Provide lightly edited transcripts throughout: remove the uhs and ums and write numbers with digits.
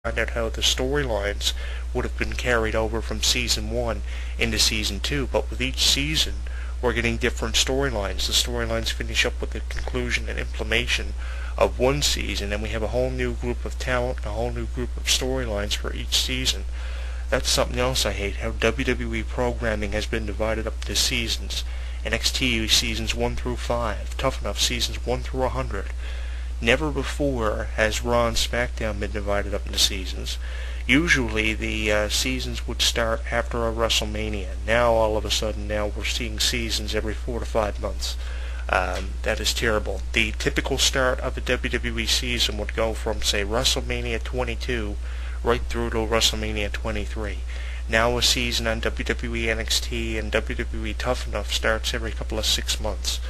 find out how the storylines would have been carried over from Season 1 into Season 2, but with each season, we're getting different storylines. The storylines finish up with the conclusion and implementation of one season, and we have a whole new group of talent and a whole new group of storylines for each season. That's something else I hate, how WWE programming has been divided up into seasons. NXT seasons 1 through 5, Tough Enough seasons 1 through 100. Never before has Raw and SmackDown been divided up into seasons. Usually the seasons would start after a WrestleMania. Now all of a sudden we're seeing seasons every 4 to 5 months. That is terrible. The typical start of a WWE season would go from, say, WrestleMania 22 right through to WrestleMania 23. Now a season on WWE NXT and WWE Tough Enough starts every couple of 6 months,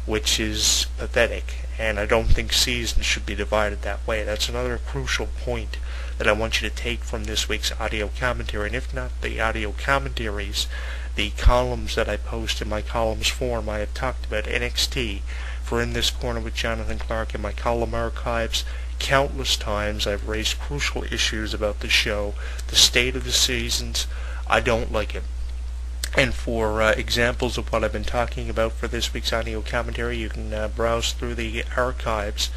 which is pathetic, and I don't think seasons should be divided that way. That's another crucial point that I want you to take from this week's audio commentary, and if not the audio commentaries, the columns that I post in my columns form. I have talked about NXT for In This Corner with Jonathan Clark in my column archives countless times. I've raised crucial issues about the show, the state of the seasons. I don't like it. And for examples of what I've been talking about for this week's audio commentary, you can browse through the archives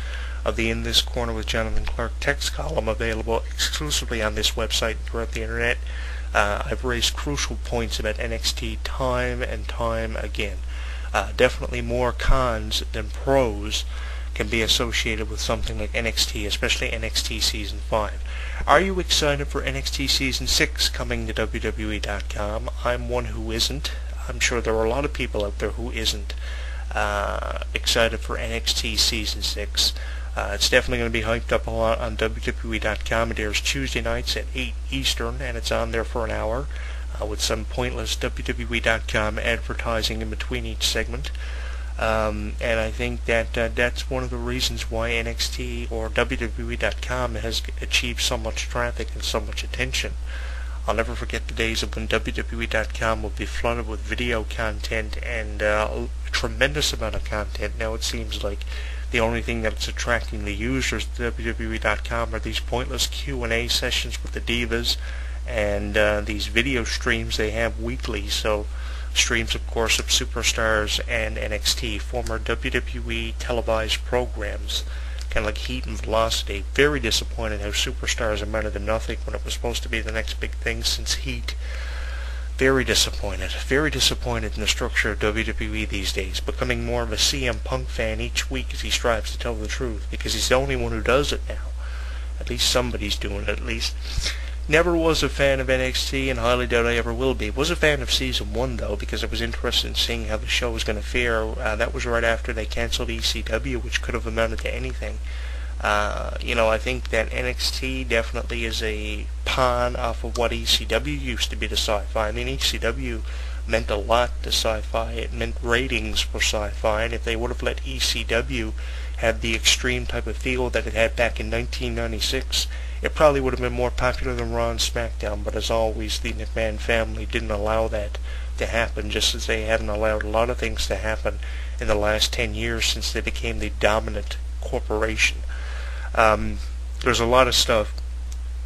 of the In This Corner with Jonathan Clark text column, available exclusively on this website and throughout the internet. I've raised crucial points about NXT time and time again. Definitely more cons than pros can be associated with something like NXT, especially NXT Season 5. Are you excited for NXT Season 6 coming to WWE.com? I'm one who isn't. I'm sure there are a lot of people out there who isn't excited for NXT Season 6. It's definitely going to be hyped up a lot on WWE.com. It airs Tuesday nights at 8 Eastern, and it's on there for an hour with some pointless WWE.com advertising in between each segment. And I think that that's one of the reasons why NXT or WWE.com has achieved so much traffic and so much attention. I'll never forget the days of when WWE.com would be flooded with video content and a tremendous amount of content. Now it seems like the only thing that's attracting the users to WWE.com are these pointless Q&A sessions with the divas and these video streams they have weekly. So streams, of course, of Superstars and NXT, former WWE televised programs, kind of like Heat and Velocity. Very disappointed how Superstars amounted to nothing when it was supposed to be the next big thing since Heat. Very disappointed. Very disappointed in the structure of WWE these days, becoming more of a CM Punk fan each week as he strives to tell the truth, because he's the only one who does it now. At least somebody's doing it, at least. Never was a fan of NXT, and highly doubt I ever will be. Was a fan of Season 1, though, because I was interested in seeing how the show was going to fare. That was right after they canceled ECW, which could have amounted to anything. I think that NXT definitely is a pawn off of what ECW used to be to sci-fi. I mean, ECW meant a lot to sci-fi. It meant ratings for sci-fi, and if they would have let ECW have the extreme type of feel that it had back in 1996, it probably would have been more popular than Raw and SmackDown. But as always, the McMahon family didn't allow that to happen, just as they haven't allowed a lot of things to happen in the last 10 years since they became the dominant corporation. There's a lot of stuff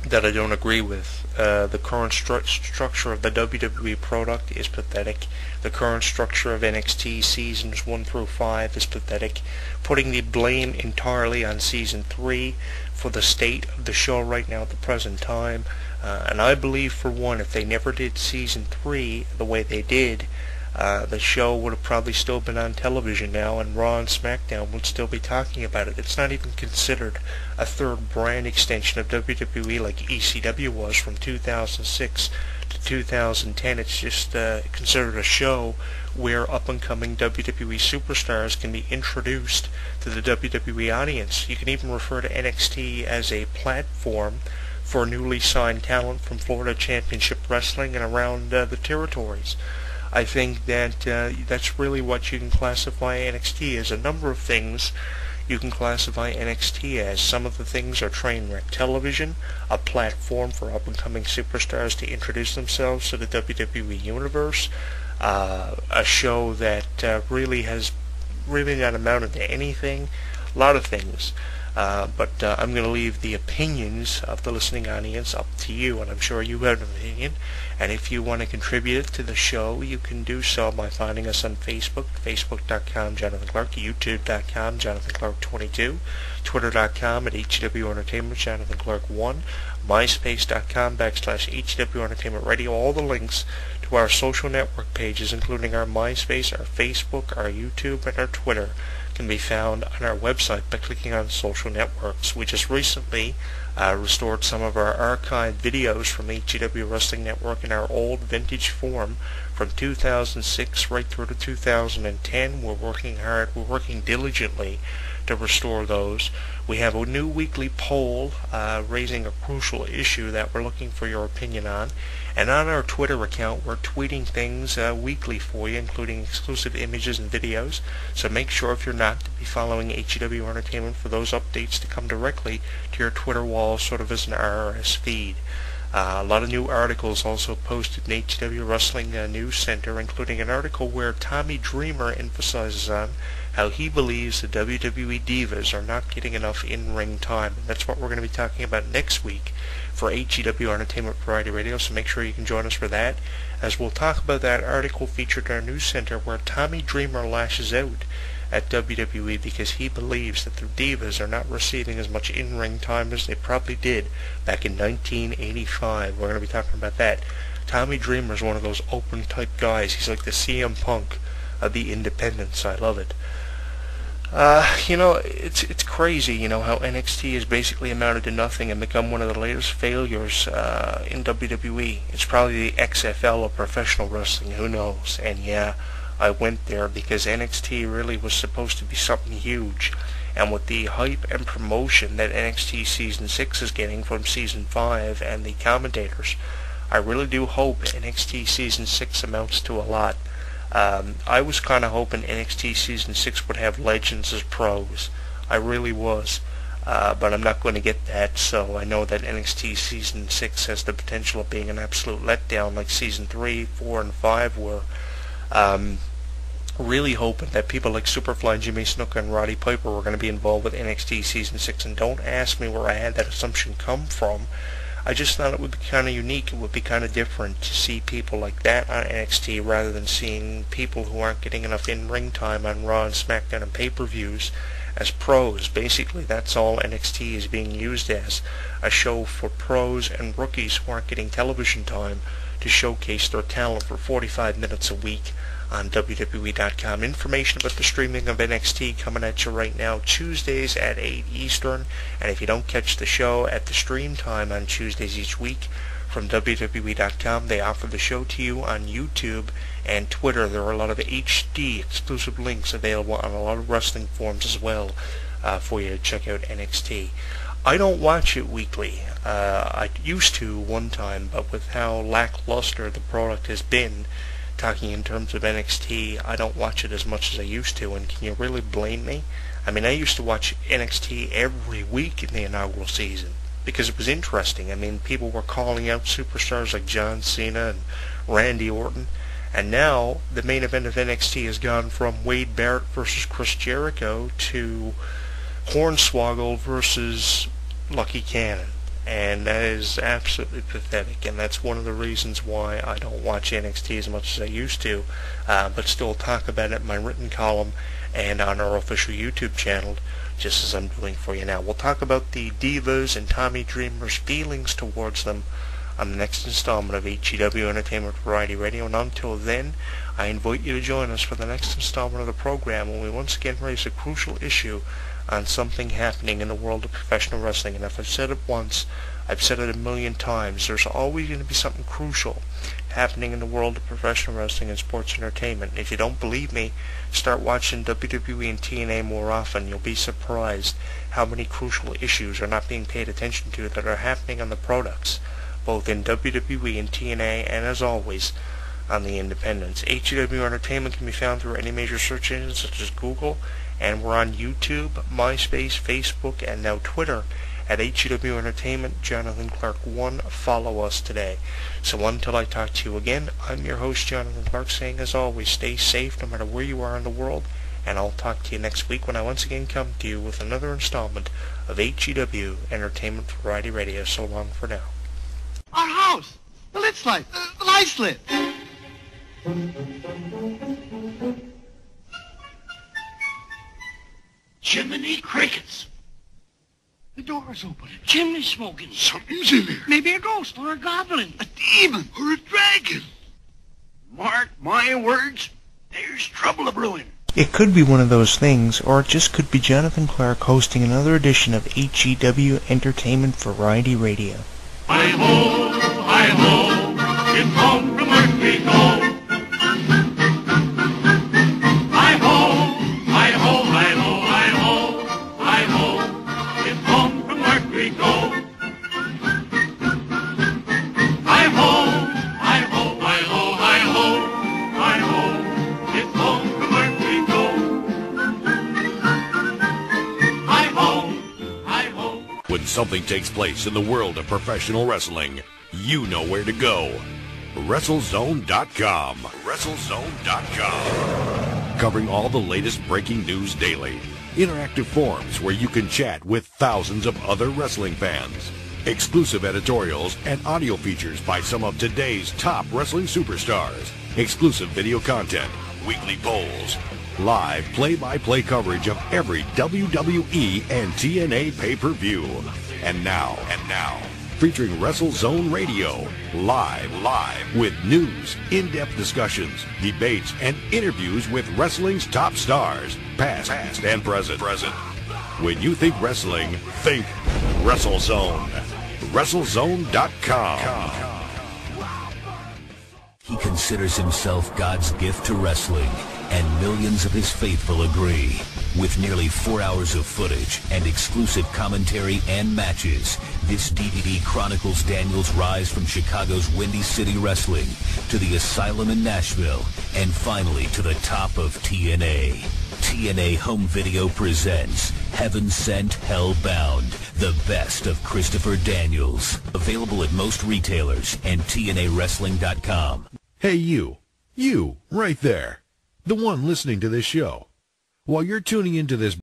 that I don't agree with. The current structure of the WWE product is pathetic. The current structure of NXT Seasons 1 through 5 is pathetic. Putting the blame entirely on Season 3 for the state of the show right now at the present time. And I believe, for one, if they never did Season 3 the way they did, the show would have probably still been on television now, and Raw and SmackDown would still be talking about it. It's not even considered a third brand extension of WWE like ECW was from 2006 to 2010. It's just considered a show where up-and-coming WWE superstars can be introduced to the WWE audience. You can even refer to NXT as a platform for newly signed talent from Florida Championship Wrestling and around the territories. I think that that's really what you can classify NXT as. A number of things you can classify NXT as. Some of the things are train wreck television, a platform for up-and-coming superstars to introduce themselves to the WWE Universe, a show that really has not amounted to anything. A lot of things. But I'm going to leave the opinions of the listening audience up to you, and I'm sure you have an opinion. And if you want to contribute to the show, you can do so by finding us on Facebook, facebook.com Jonathan Clark, youtube.com Jonathan Clark 22, twitter.com at HW Entertainment Jonathan Clark 1, myspace.com /HW Entertainment Radio. All the links to our social network pages, including our MySpace, our Facebook, our YouTube, and our Twitter, can be found on our website by clicking on social networks. We just recently restored some of our archived videos from HW Wrestling Network in our old vintage form from 2006 right through to 2010. We're working hard, we're working diligently to restore those. We have a new weekly poll raising a crucial issue that we're looking for your opinion on. And on our Twitter account, we're tweeting things weekly for you, including exclusive images and videos. So make sure, if you're not, to be following HW Entertainment for those updates to come directly to your Twitter wall, sort of as an RSS feed. A lot of new articles also posted in HW Wrestling News Center, including an article where Tommy Dreamer emphasizes on how he believes the WWE Divas are not getting enough in-ring time. And that's what we're going to be talking about next week for HEW Entertainment Variety Radio, so make sure you can join us for that, as we'll talk about that article featured in our news center where Tommy Dreamer lashes out at WWE because he believes that the Divas are not receiving as much in-ring time as they probably did back in 1985. We're going to be talking about that. Tommy Dreamer is one of those open-type guys. He's like the CM Punk of the independents. I love it. It's crazy, how NXT has basically amounted to nothing and become one of the latest failures in WWE. It's probably the XFL of professional wrestling, who knows? And yeah, I went there because NXT really was supposed to be something huge. And with the hype and promotion that NXT Season 6 is getting from Season 5 and the commentators, I really do hope NXT Season 6 amounts to a lot. I was kind of hoping NXT Season 6 would have legends as pros. I really was. But I'm not going to get that, so I know that NXT Season 6 has the potential of being an absolute letdown like Season 3, 4, and 5 were. Really hoping that people like Superfly, Jimmy Snuka, and Roddy Piper were going to be involved with NXT Season 6, and don't ask me where I had that assumption come from. I just thought it would be kind of unique. It would be kind of different to see people like that on NXT rather than seeing people who aren't getting enough in-ring time on Raw and SmackDown and pay-per-views as pros. Basically, that's all NXT is being used as, a show for pros and rookies who aren't getting television time to showcase their talent for 45 minutes a week on WWE.com. Information about the streaming of NXT coming at you right now, Tuesdays at 8 Eastern. And if you don't catch the show at the stream time on Tuesdays each week from WWE.com, they offer the show to you on YouTube and Twitter. There are a lot of HD exclusive links available on a lot of wrestling forums as well for you to check out NXT. I don't watch it weekly. I used to one time, but with how lackluster the product has been, talking in terms of NXT, I don't watch it as much as I used to, and can you really blame me? I mean, I used to watch NXT every week in the inaugural season because it was interesting. I mean, people were calling out superstars like John Cena and Randy Orton, and now the main event of NXT has gone from Wade Barrett versus Chris Jericho to Hornswoggle versus Lucky Cannon. And that is absolutely pathetic, and that's one of the reasons why I don't watch NXT as much as I used to, but still talk about it in my written column and on our official YouTube channel, just as I'm doing for you now. We'll talk about the Divas and Tommy Dreamer's feelings towards them on the next installment of HEW Entertainment Variety Radio, and until then, I invite you to join us for the next installment of the program when we once again raise a crucial issue on something happening in the world of professional wrestling. And if I've said it once, I've said it a million times. There's always going to be something crucial happening in the world of professional wrestling and sports entertainment. If you don't believe me, start watching WWE and TNA more often. You'll be surprised how many crucial issues are not being paid attention to that are happening on the products, both in WWE and TNA, and as always, on the independents. HEW Entertainment can be found through any major search engines such as Google, and we're on YouTube, MySpace, Facebook, and now Twitter at HEW Entertainment, Jonathan Clark 1. Follow us today. So until I talk to you again, I'm your host, Jonathan Clark, saying as always, stay safe no matter where you are in the world, and I'll talk to you next week when I once again come to you with another installment of HEW Entertainment Variety Radio. So long for now. Our house! The lit's light! The light's lit! Jiminy crickets! The door's open. Chimney smoking. Something's in there. Maybe a ghost or a goblin. A demon or a dragon. Mark my words, there's trouble a-brewing. It could be one of those things, or it just could be Jonathan Clark hosting another edition of HEW Entertainment Variety Radio. Hi-ho, hi-ho, it's home from work we go. Hi-ho, hi-ho, hi-ho, hi-ho, hi-ho, it's home from work we go. Hi-ho, hi-ho, hi-ho, hi-ho, hi-ho, it's home from work we go. Hi-ho, hi-ho. When something takes place in the world of professional wrestling, you know where to go. WrestleZone.com. WrestleZone.com. Covering all the latest breaking news daily. Interactive forums where you can chat with thousands of other wrestling fans. Exclusive editorials and audio features by some of today's top wrestling superstars. Exclusive video content, weekly polls, live play-by-play coverage of every WWE and TNA pay-per-view. And now, featuring WrestleZone Radio, live with news, in-depth discussions, debates, and interviews with wrestling's top stars, past and present. When you think wrestling, think WrestleZone. WrestleZone.com. He considers himself God's gift to wrestling, and millions of his faithful agree. With nearly 4 hours of footage and exclusive commentary and matches, this DVD chronicles Daniels' rise from Chicago's Windy City Wrestling to the Asylum in Nashville, and finally to the top of TNA. TNA Home Video presents Heaven Sent, Hell Bound, the best of Christopher Daniels. Available at most retailers and TNAWrestling.com. Hey, you right there, the one listening to this show. While you're tuning into this